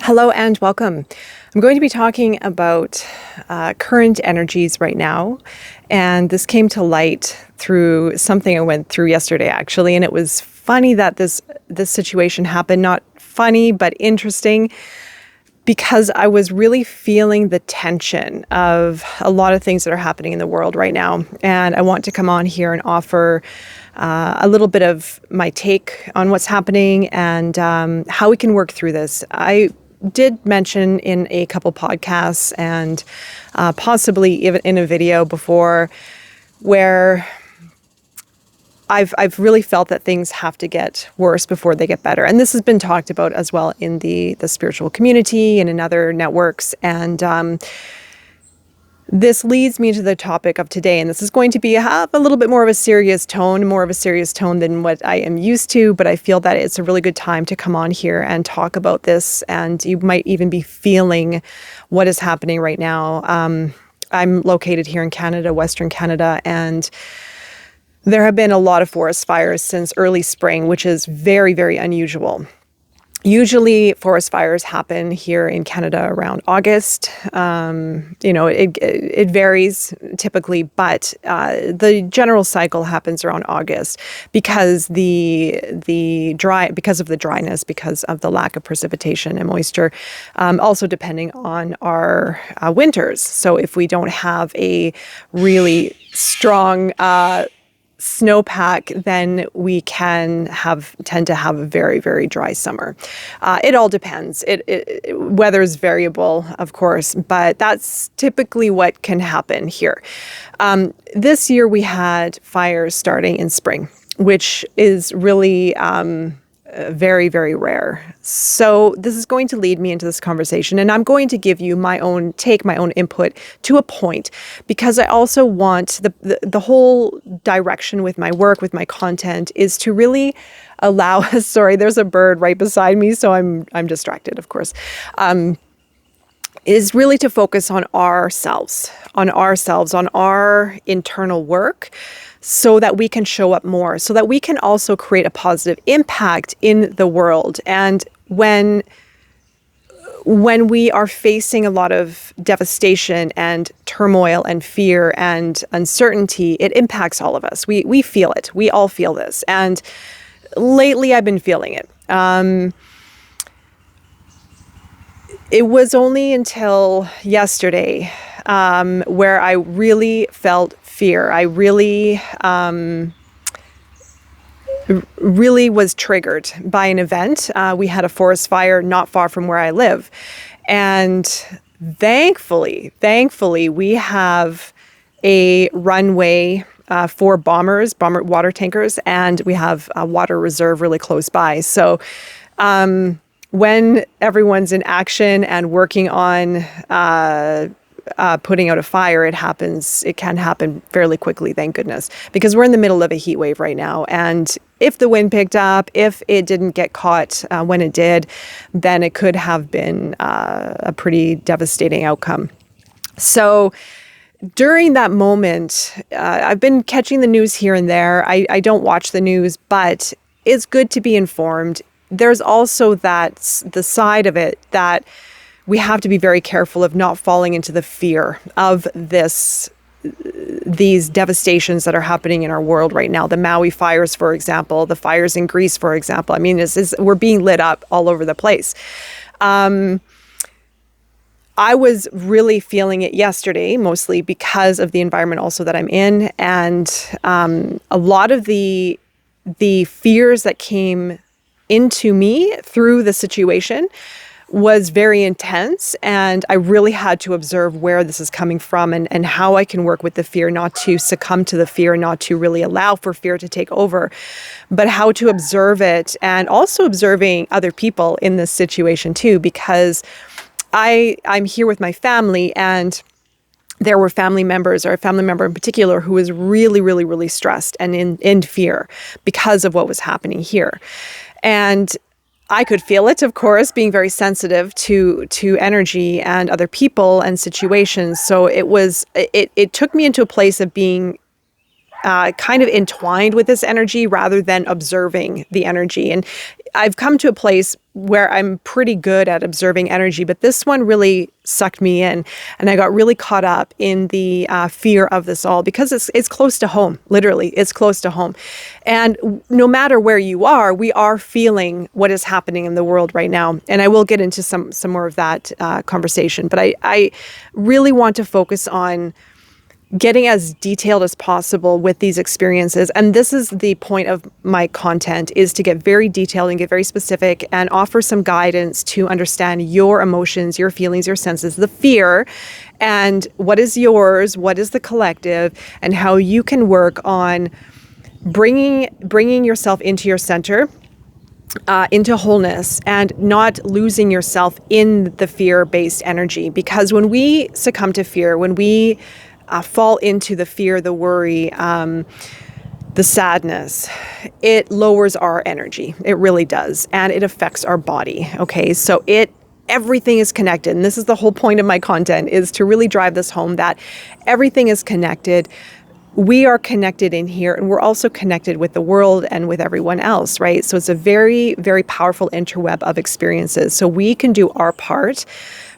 Hello and welcome. I'm going to be talking about current energies right now. And this came to light through something I went through yesterday, actually. And it was funny that this situation happened. Not funny, but interesting, because I was really feeling the tension of a lot of things that are happening in the world right now. And I want to come on here and offer a little bit of my take on what's happening and how we can work through this. I did mention in a couple podcasts and possibly even in a video before where I've really felt that things have to get worse before they get better. And this has been talked about as well in the spiritual community and in other networks. And this leads me to the topic of today. And this is going to have a little bit more of a serious tone than what I am used to. But I feel that it's a really good time to come on here and talk about this. And you might even be feeling what is happening right now. I'm located here in Canada, Western Canada, and there have been a lot of forest fires since early spring, which is very, very unusual. Usually forest fires happen here in Canada around August. It varies typically, but the general cycle happens around August because because of the dryness, because of the lack of precipitation and moisture, also depending on our winters. So if we don't have a really strong snowpack, then we can tend to have a very, very dry summer. It all depends. Weather is variable, of course, but that's typically what can happen here. This year we had fires starting in spring, which is really very, very rare. So this is going to lead me into this conversation, and I'm going to give you my own input to a point, because I also want the whole direction with my work, with my content, is to really allow, sorry, there's a bird right beside me, so I'm distracted, of course, is really to focus on ourselves, on our internal work, so that we can show up more, so that we can also create a positive impact in the world. And when we are facing a lot of devastation and turmoil and fear and uncertainty, it impacts all of us. We feel it. We all feel this. And lately I've been feeling it. It was only until yesterday where I really felt fear. I really was triggered by an event. We had a forest fire not far from where I live. And thankfully, we have a runway for bomber water tankers, and we have a water reserve really close by. So when everyone's in action and working on putting out a fire, it can happen fairly quickly, thank goodness, because we're in the middle of a heat wave right now. And if the wind picked up, if it didn't get caught when it did, then it could have been a pretty devastating outcome. So during that moment, I've been catching the news here and there. I don't watch the news, but it's good to be informed. There's also the side of it that we have to be very careful of not falling into the fear of these devastations that are happening in our world right now. The Maui fires, for example, the fires in Greece, for example. I mean, we're being lit up all over the place. I was really feeling it yesterday, mostly because of the environment also that I'm in. And a lot of the fears that came into me through the situation was very intense, and I really had to observe where this is coming from and how I can work with the fear, not to succumb to the fear, not to really allow for fear to take over, but how to observe it, and also observing other people in this situation too, because I'm here with my family, and there were family members, or a family member in particular, who was really, really, really stressed and in fear because of what was happening here. And I could feel it, of course, being very sensitive to energy and other people and situations. So it took me into a place of being kind of entwined with this energy rather than observing the energy. And I've come to a place where I'm pretty good at observing energy, but this one really sucked me in, and I got really caught up in the fear of this all because it's close to home. Literally, it's close to home. And no matter where you are, we are feeling what is happening in the world right now. And I will get into some more of that conversation, but I really want to focus on getting as detailed as possible with these experiences. And this is the point of my content, is to get very detailed and get very specific and offer some guidance to understand your emotions, your feelings, your senses, the fear, and what is yours, what is the collective, and how you can work on bringing yourself into your center, into wholeness, and not losing yourself in the fear-based energy. Because when we succumb to fear, when we fall into the fear, the worry, the sadness, it lowers our energy. It really does. And it affects our body. Okay. So everything is connected. And this is the whole point of my content, is to really drive this home, that everything is connected. We are connected in here, and we're also connected with the world and with everyone else, right? So it's a very, very powerful interweb of experiences. So we can do our part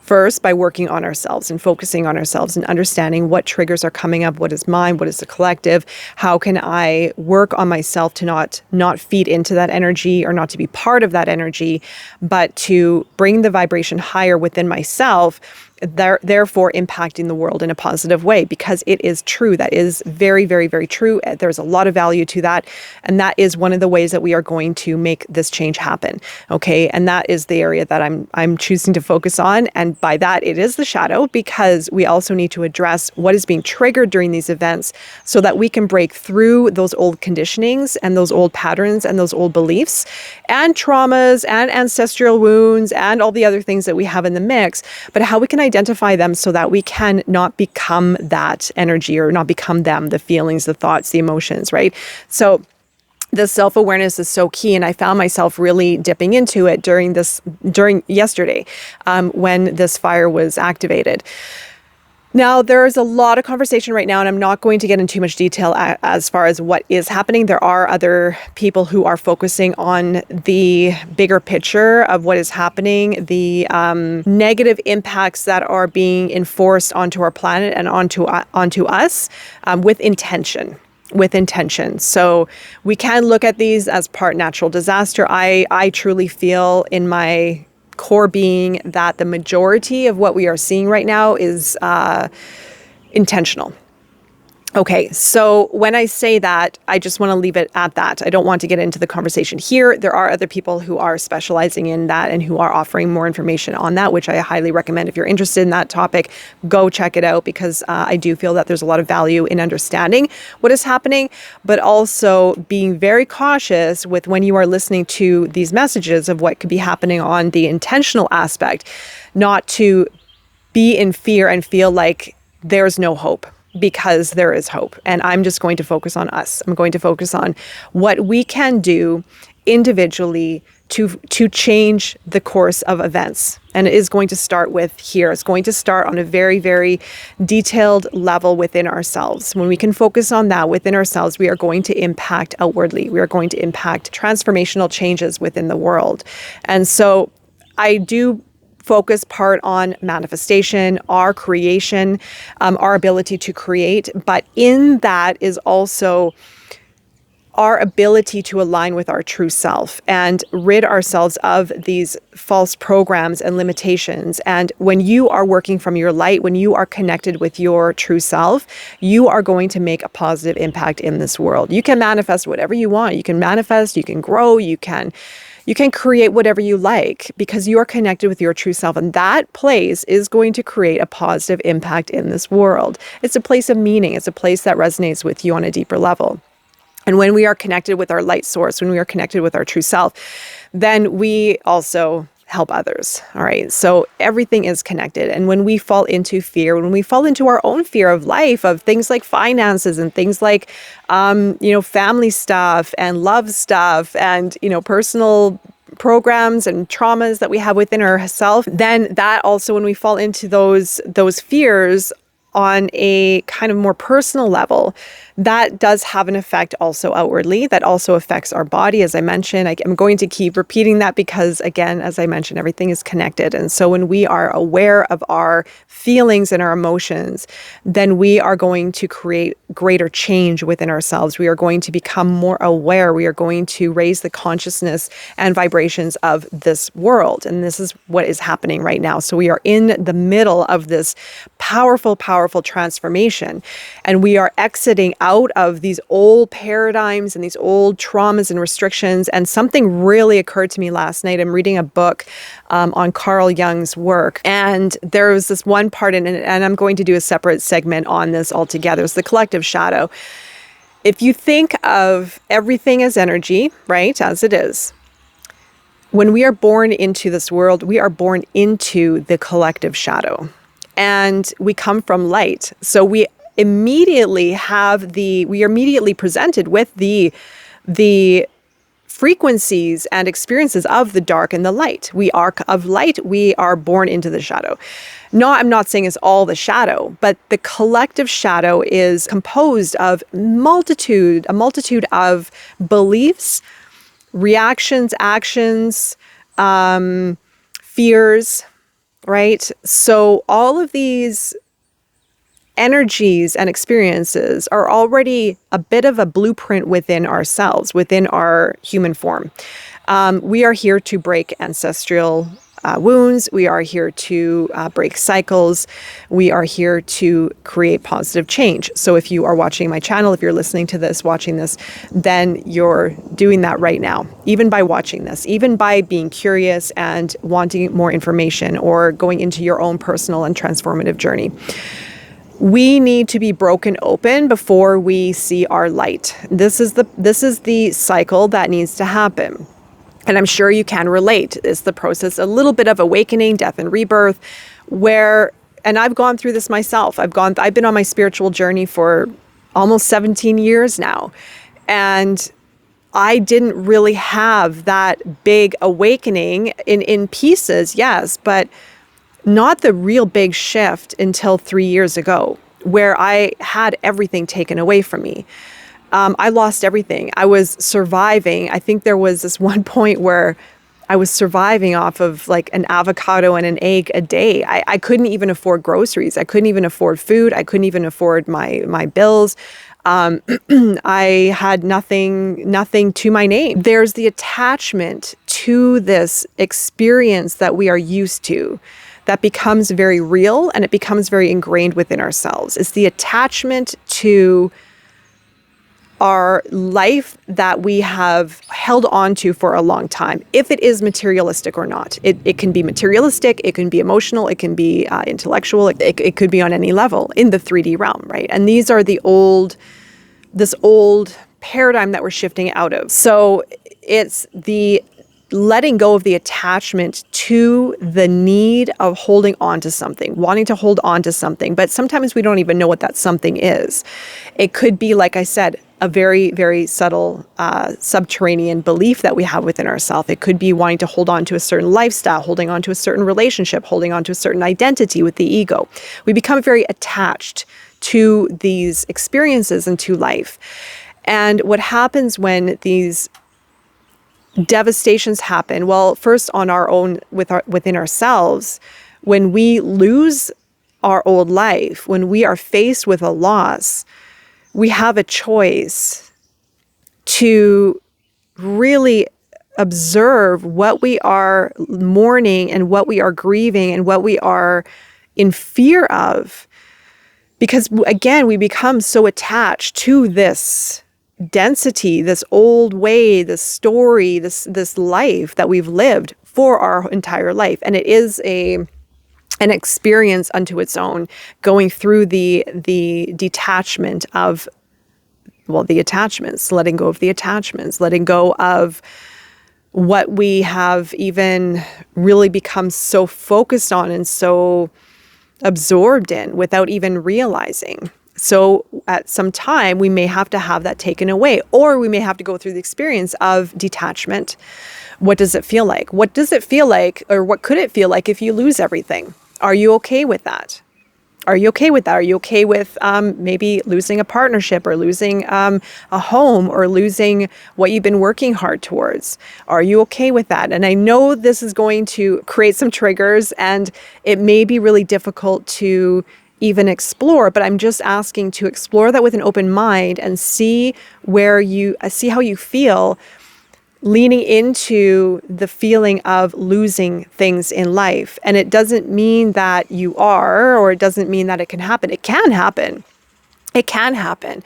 first by working on ourselves and focusing on ourselves and understanding what triggers are coming up, what is mine, what is the collective, how can I work on myself to not feed into that energy or not to be part of that energy, but to bring the vibration higher within myself, therefore impacting the world in a positive way, because it is true. That is very, very, very true. There's a lot of value to that. And that is one of the ways that we are going to make this change happen. Okay. And that is the area that I'm choosing to focus on. And by that, it is the shadow, because we also need to address what is being triggered during these events so that we can break through those old conditionings and those old patterns and those old beliefs and traumas and ancestral wounds and all the other things that we have in the mix, but how we can identify them so that we can not become that energy or not become them, the feelings, the thoughts, the emotions, right? So the self-awareness is so key. And I found myself really dipping into it during yesterday, when this fire was activated. Now, there's a lot of conversation right now, and I'm not going to get into too much detail as far as what is happening. There are other people who are focusing on the bigger picture of what is happening, the negative impacts that are being enforced onto our planet and onto us with intention. So we can look at these as part natural disaster. I truly feel in my core being that the majority of what we are seeing right now is intentional. Okay, so when I say that, I just want to leave it at that. I don't want to get into the conversation here. There are other people who are specializing in that and who are offering more information on that, which I highly recommend. If you're interested in that topic, go check it out, because I do feel that there's a lot of value in understanding what is happening, but also being very cautious with when you are listening to these messages of what could be happening on the intentional aspect, not to be in fear and feel like there's no hope. Because there is hope. And I'm just going to focus on us. I'm going to focus on what we can do individually to change the course of events. And it is going to start with here. It's going to start on a very, very detailed level within ourselves. When we can focus on that within ourselves, we are going to impact outwardly. We are going to impact transformational changes within the world. And so I do focus part on manifestation, our creation, our ability to create. But in that is also our ability to align with our true self and rid ourselves of these false programs and limitations. And when you are working from your light, when you are connected with your true self, you are going to make a positive impact in this world. You can manifest whatever you want. You can manifest, you can grow, you can create whatever you like, because you are connected with your true self. And that place is going to create a positive impact in this world. It's a place of meaning. It's a place that resonates with you on a deeper level. And when we are connected with our light source, when we are connected with our true self, then we also help others. All right. So everything is connected. And when we fall into fear, when we fall into our own fear of life, of things like finances and things like, family stuff and love stuff and, personal programs and traumas that we have within ourselves, then that also, when we fall into those fears on a kind of more personal level, that does have an effect also outwardly. That also affects our body. As I mentioned, I'm going to keep repeating that because, again, as I mentioned, everything is connected. And so when we are aware of our feelings and our emotions, then we are going to create greater change within ourselves. We are going to become more aware. We are going to raise the consciousness and vibrations of this world. And this is what is happening right now. So we are in the middle of this powerful, powerful transformation. And we are exiting out of these old paradigms and these old traumas and restrictions. And something really occurred to me last night. I'm reading a book on Carl Jung's work. And there was this one part in it, and I'm going to do a separate segment on this altogether. It's the collective shadow. If you think of everything as energy, right, as it is, when we are born into this world, we are born into the collective shadow. And we come from light. So we are immediately presented with the frequencies and experiences of the dark and the light. We are of light, we are born into the shadow. No, I'm not saying it's all the shadow, but the collective shadow is composed of a multitude of beliefs, reactions, actions, fears, right? So all of these energies and experiences are already a bit of a blueprint within ourselves, within our human form. We are here to break ancestral wounds. We are here to break cycles. We are here to create positive change. So if you are watching my channel, if you're listening to this, watching this, then you're doing that right now, even by watching this, even by being curious and wanting more information or going into your own personal and transformative journey. We need to be broken open before we see our light. This is the cycle that needs to happen. And I'm sure you can relate. It's the process, a little bit of awakening, death and rebirth, and I've gone through this myself. I've been on my spiritual journey for almost 17 years now. And I didn't really have that big awakening in pieces, yes, but not the real big shift until 3 years ago, where I had everything taken away from me. I lost everything. I was surviving. I think there was this one point where I was surviving off of like an avocado and an egg a day. I couldn't even afford groceries. I couldn't even afford food. I couldn't even afford my bills. I had nothing to my name. There's the attachment to this experience that we are used to that becomes very real and it becomes very ingrained within ourselves. It's the attachment to our life that we have held on to for a long time, if it is materialistic or not. It can be materialistic, it can be emotional, it can be intellectual, it could be on any level in the 3D realm, right? And these are this old paradigm that we're shifting out of. So it's the letting go of the attachment to the need of holding on to something, wanting to hold on to something. But sometimes we don't even know what that something is. It could be, like I said, a very, very subtle subterranean belief that we have within ourselves. It could be wanting to hold on to a certain lifestyle, holding on to a certain relationship, holding on to a certain identity with the ego. We become very attached to these experiences and to life. And what happens when these devastations happen? Well, first on our own, within ourselves, when we lose our old life, when we are faced with a loss, we have a choice to really observe what we are mourning and what we are grieving and what we are in fear of. Because again, we become so attached to this density, this old way, this story, this life that we've lived for our entire life. And it is an experience unto its own, going through the detachment of, the attachments, letting go of the attachments, letting go of what we have even really become so focused on and so absorbed in without even realizing. So at some time, we may have to have that taken away, or we may have to go through the experience of detachment. What does it feel like? What does it feel like, or what could it feel like if you lose everything? Are you okay with that? Are you okay with that? Are you okay with maybe losing a partnership or losing a home or losing what you've been working hard towards? Are you okay with that? And I know this is going to create some triggers, and it may be really difficult to even explore, but I'm just asking to explore that with an open mind and see how you feel, leaning into the feeling of losing things in life. And it doesn't mean that you are, or it doesn't mean that it can happen. It can happen. It can happen.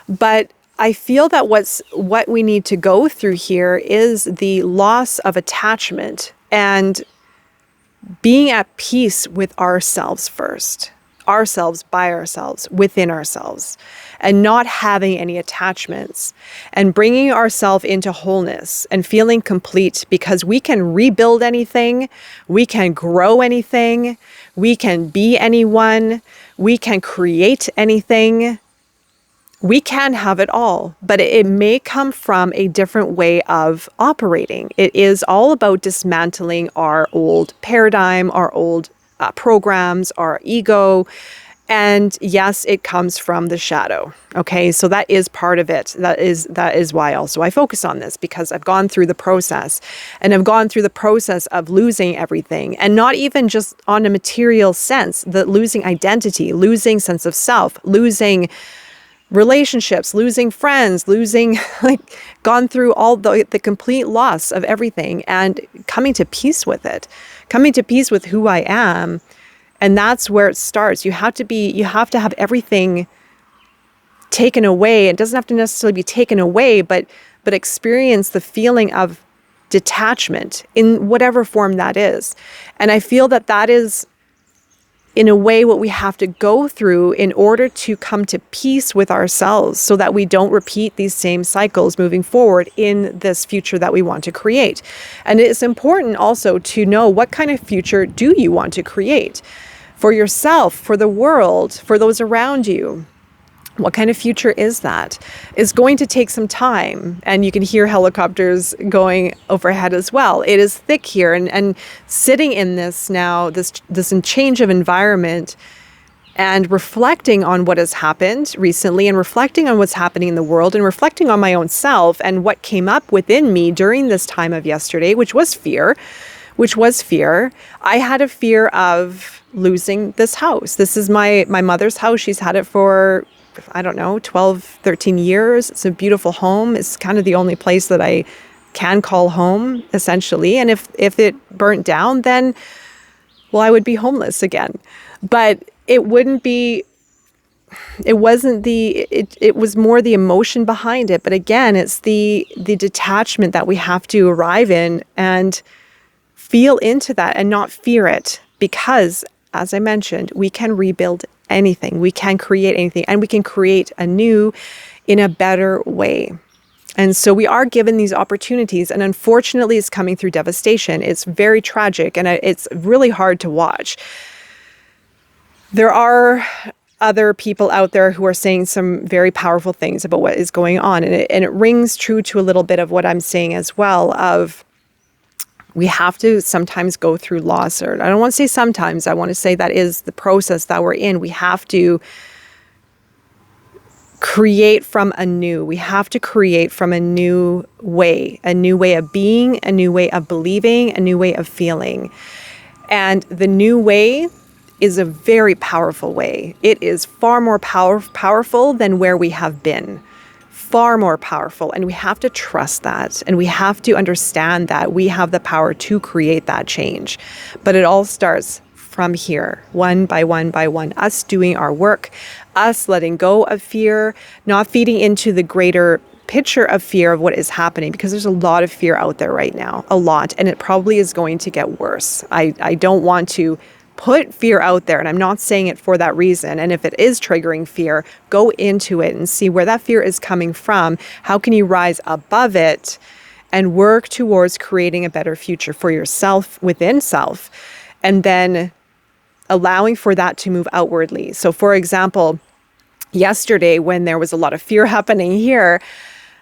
But I feel that what we need to go through here is the loss of attachment and being at peace with ourselves first, ourselves by ourselves, within ourselves, and not having any attachments, and bringing ourselves into wholeness and feeling complete, because we can rebuild anything, we can grow anything, we can be anyone, we can create anything. We can have it all, but it may come from a different way of operating. It is all about dismantling our old paradigm, our old programs, our ego. And yes, it comes from the shadow. Okay, so that is part of it. That is why also I focus on this, because I've gone through the process, and I've gone through the process of losing everything, and not even just on a material sense, the losing identity, losing sense of self, losing relationships, losing friends, gone through all the complete loss of everything, and coming to peace with it, coming to peace with who I am. And that's where it starts. You have to have everything taken away. It doesn't have to necessarily be taken away, but experience the feeling of detachment in whatever form that is. And I feel that is, in a way, what we have to go through in order to come to peace with ourselves, so that we don't repeat these same cycles moving forward in this future that we want to create. And it's important also to know, what kind of future do you want to create for yourself, for the world, for those around you? What kind of future is that? It's going to take some time, and you can hear helicopters going overhead as well. It is thick here, and sitting in this now, this change of environment, and reflecting on what has happened recently, and reflecting on what's happening in the world, and reflecting on my own self and what came up within me during this time of yesterday, which was fear. I had a fear of losing this house. This is my mother's house. She's had it for, I don't know, 12, 13 years. It's a beautiful home. It's kind of the only place that I can call home, essentially. And if it burnt down, then, well, I would be homeless again. But it wouldn't be, it wasn't it was more the emotion behind it. But again, it's the detachment that we have to arrive in and feel into that and not fear it. Because, as I mentioned, we can rebuild anything, we can create anything, and we can create anew in a better way. And so we are given these opportunities, and unfortunately it's coming through devastation. It's very tragic, and it's really hard to watch. There are other people out there who are saying some very powerful things about what is going on, and it rings true to a little bit of what I'm saying as well, of we have to sometimes go through loss, or I don't want to say sometimes, I want to say that is the process that we're in. We have to create from anew. We have to create from a new way of being, a new way of believing, a new way of feeling. And the new way is a very powerful way. It is far more powerful than where we have been. Far more powerful, and we have to trust that, and we have to understand that we have the power to create that change. But it all starts from here, one by one by one, us doing our work, us letting go of fear, not feeding into the greater picture of fear of what is happening, because there's a lot of fear out there right now, a lot, and it probably is going to get worse. I don't want to put fear out there, and I'm not saying it for that reason. And if it is triggering fear, go into it and see where that fear is coming from. How can you rise above it and work towards creating a better future for yourself within self, and then allowing for that to move outwardly. So for example, yesterday when there was a lot of fear happening here,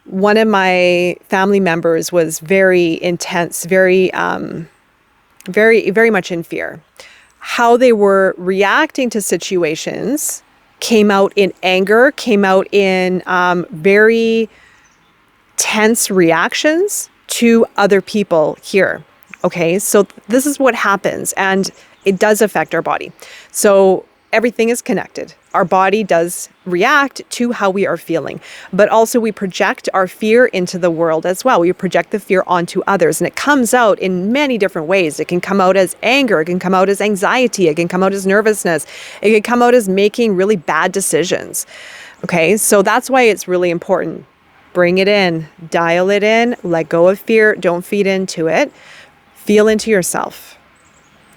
one of my family members was very intense, very much in fear. how they were reacting to situations came out in anger, came out in very tense reactions to other people here. Okay, so this is what happens, and it does affect our body. So everything is connected. Our body does react to how we are feeling, but also we project our fear into the world as well. We project the fear onto others, and it comes out in many different ways. It can come out as anger, it can come out as anxiety, it can come out as nervousness, it can come out as making really bad decisions. Okay, so that's why it's really important. Bring it in, dial it in, let go of fear, don't feed into it. Feel into yourself.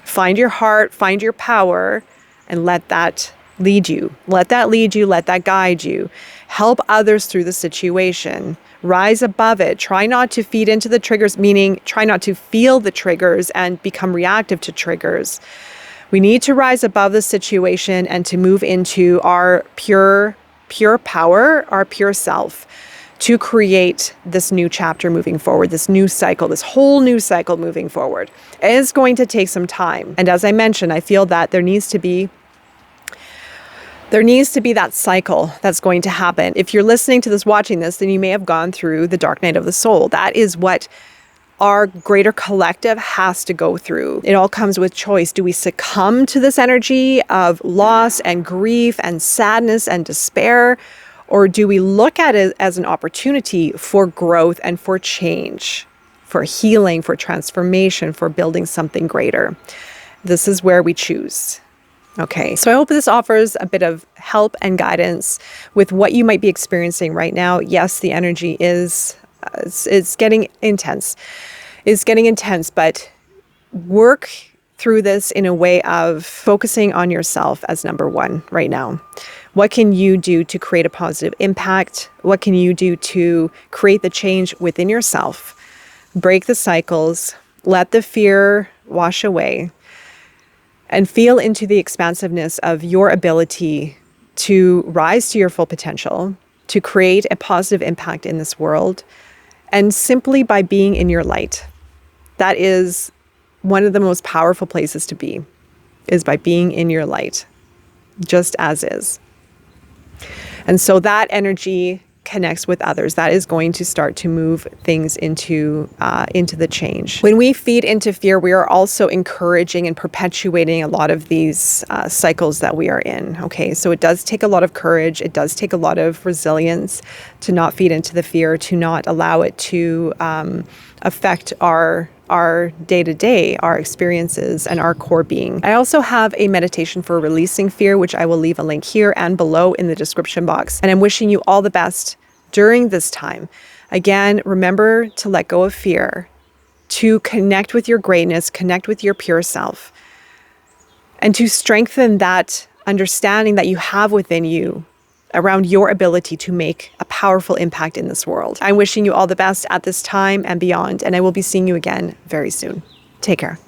Find your heart, find your power, and let that lead you. Let that lead you, let that guide you. Help others through the situation. Rise above it. Try not to feed into the triggers, meaning try not to feel the triggers and become reactive to triggers. We need to rise above the situation and to move into our pure power, our pure self, to create this new chapter moving forward, this new cycle, this whole new cycle moving forward. It is going to take some time. And as I mentioned, I feel that there needs to be that cycle that's going to happen. If you're listening to this, watching this, then you may have gone through the dark night of the soul. That is what our greater collective has to go through. It all comes with choice. Do we succumb to this energy of loss and grief and sadness and despair? Or do we look at it as an opportunity for growth and for change, for healing, for transformation, for building something greater? This is where we choose. Okay, so I hope this offers a bit of help and guidance with what you might be experiencing right now. Yes, the energy is it's getting intense. It's getting intense, but work through this in a way of focusing on yourself as number one right now. What can you do to create a positive impact? What can you do to create the change within yourself? Break the cycles, let the fear wash away, and feel into the expansiveness of your ability to rise to your full potential, to create a positive impact in this world, and simply by being in your light. That is one of the most powerful places to be, is by being in your light, just as is. And so that energy connects with others. That is going to start to move things into the change. When we feed into fear, we are also encouraging and perpetuating a lot of these cycles that we are in. Okay, so it does take a lot of courage. It does take a lot of resilience to not feed into the fear, to not allow it to affect our day-to-day, our experiences, and our core being. I also have a meditation for releasing fear, which I will leave a link here and below in the description box. And I'm wishing you all the best during this time. Again, remember to let go of fear, to connect with your greatness, connect with your pure self, and to strengthen that understanding that you have within you around your ability to make a powerful impact in this world. I'm wishing you all the best at this time and beyond, and I will be seeing you again very soon. Take care.